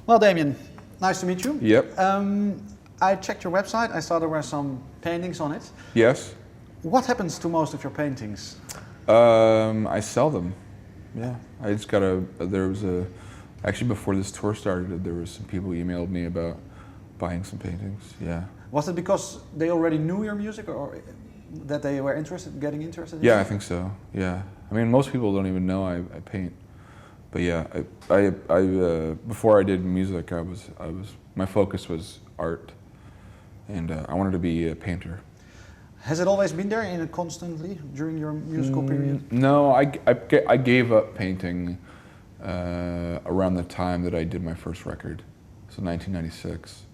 Well, Damien, nice to meet you. Yep. I checked your website. I saw there were some paintings on it. Yes. What happens to most of your paintings? I sell them. Yeah. I just got actually before this tour started, there was some people who emailed me about buying some paintings. Yeah. Was it because they already knew your music, or that they were getting interested in Yeah, it? I think so. Yeah. I mean, most people don't even know I paint. But yeah, before I did music, my focus was art, and I wanted to be a painter. Has it always been there constantly during your musical period? No, I gave up painting around the time that I did my first record, so 1996.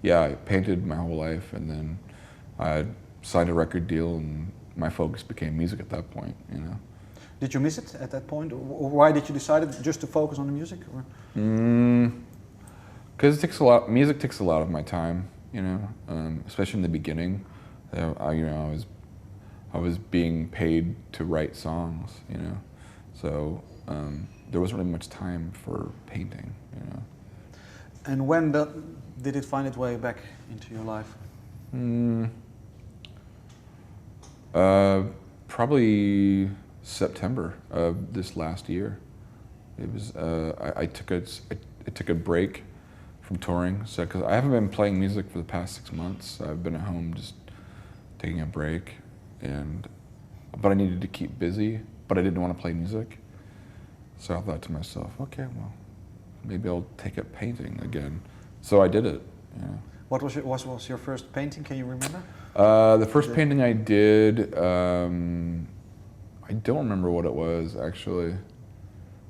Yeah, I painted my whole life, and then I signed a record deal, and my focus became music at that point. You know. Did you miss it at that point, or why did you decide just to focus on the music? Because it takes a lot. Music takes a lot of my time, you know, especially in the beginning. I was being paid to write songs, you know, so there wasn't really much time for painting, you know. And when did it find its way back into your life? Probably September of this last year. It was I took a break from touring, so because I haven't been playing music for the past 6 months. I've been at home just taking a break, but I needed to keep busy, but I didn't want to play music. So I thought to myself, okay, well, maybe I'll take up painting again. So I did it. You know. What was your first painting? Can you remember? The first painting I did, I don't remember what it was, actually.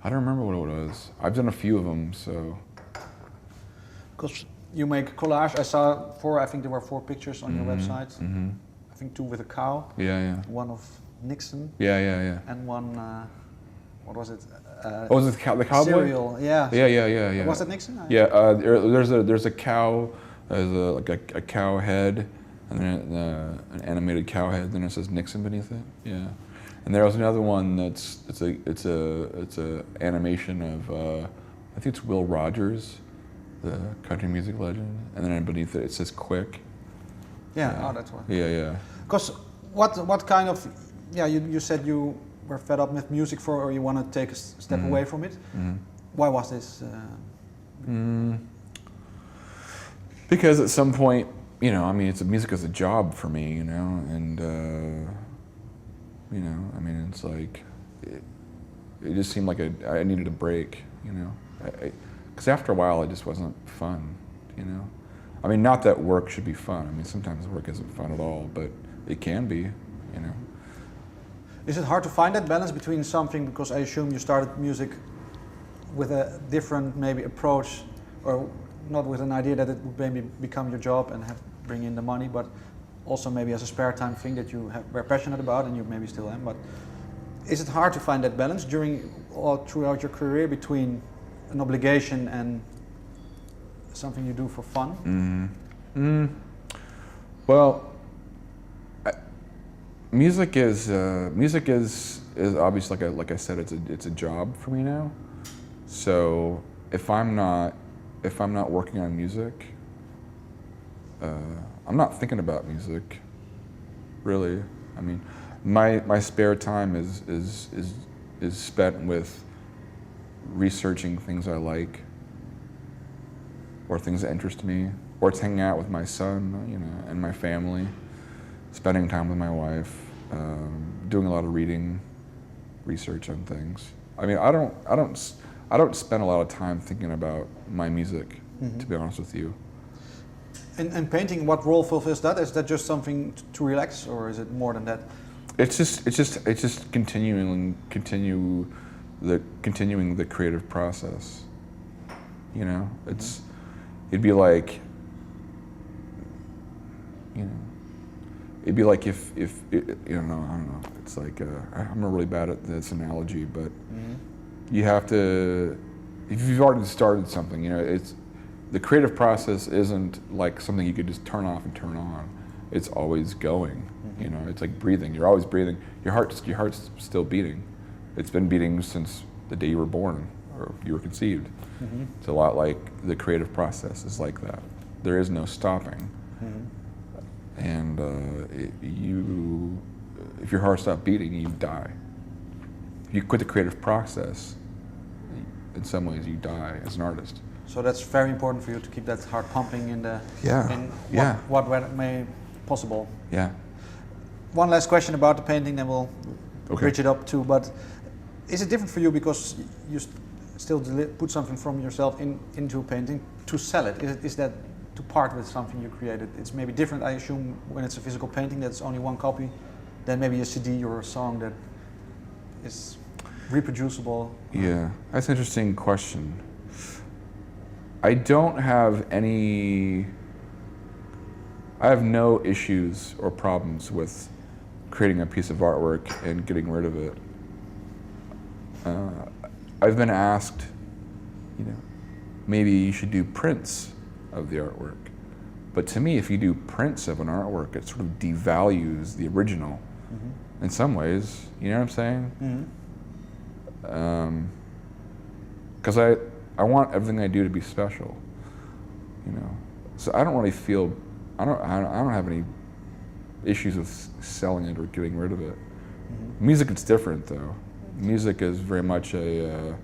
I don't remember what it was. I've done a few of them, so. Because you make collage. I saw I think there were 4 pictures on your website. I think 2 with a cow. Yeah. One of Nixon. Yeah. And one, what was it? Was it the cowboy? Cereal, yeah. Yeah. Was it Nixon? Yeah, there's a cow, there's a cow head, and then an animated cow head, then it says Nixon beneath it. Yeah. And there was another one it's a animation of I think it's Will Rogers, the country music legend, and then beneath it says Quick. Yeah. Oh, that's one. Yeah. Because what kind of, you said you were fed up with music or you want to take a step away from it. Why was this? Because at some point, you know, I mean, music is a job for me, you know, and you know, I mean, it's like, it just seemed like I needed a break, you know, because after a while it just wasn't fun, you know. I mean, not that work should be fun. I mean, sometimes work isn't fun at all, but it can be, you know. Is it hard to find that balance between something, because I assume you started music with a different maybe approach, or not with an idea that it would maybe become your job and bring in the money, but also maybe as a spare time thing that you were passionate about, and you maybe still am, but is it hard to find that balance throughout your career between an obligation and something you do for fun? Well, music is obviously, like I said, it's a job for me now. So if I'm not working on music, I'm not thinking about music, really. I mean, my spare time is spent with researching things I like, or things that interest me, or it's hanging out with my son, you know, and my family, spending time with my wife, doing a lot of reading, research on things. I mean, I don't spend a lot of time thinking about my music, to be honest with you. And painting, what role fulfills that? Is that just something to relax, or is it more than that? It's just continuing the creative process. You know, it'd be like, you know, it'd be like if you know, I don't know. It's like I'm really bad at this analogy, but you have to, if you've already started something, you know, the creative process isn't like something you could just turn off and turn on. It's always going. You know, it's like breathing. You're always breathing. Your heart's still beating. It's been beating since the day you were born, or you were conceived. Mm-hmm. It's a lot like the creative process is like that. There is no stopping. Mm-hmm. And if your heart stopped beating, you die. If you quit the creative process, in some ways you die as an artist. So that's very important for you to keep that heart pumping in the Yeah. in Yeah. what way possible. Yeah. One last question about the painting, then we'll Okay. bridge it up too. But is it different for you because you still put something from yourself into a painting to sell it? Is that to part with something you created? It's maybe different, I assume, when it's a physical painting that's only one copy, than maybe a CD or a song that is reproducible. Yeah, that's an interesting question. I have no issues or problems with creating a piece of artwork and getting rid of it. I've been asked, maybe you should do prints of the artwork. But to me, if you do prints of an artwork, it sort of devalues the original Mm-hmm. in some ways. You know what I'm saying? Mm-hmm. Because I want everything I do to be special, So I don't really feel, I don't have any issues with selling it or getting rid of it. Mm-hmm. Music, it's different though. Music is very much a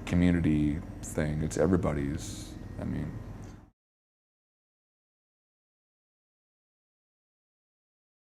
community thing. It's everybody's. I mean,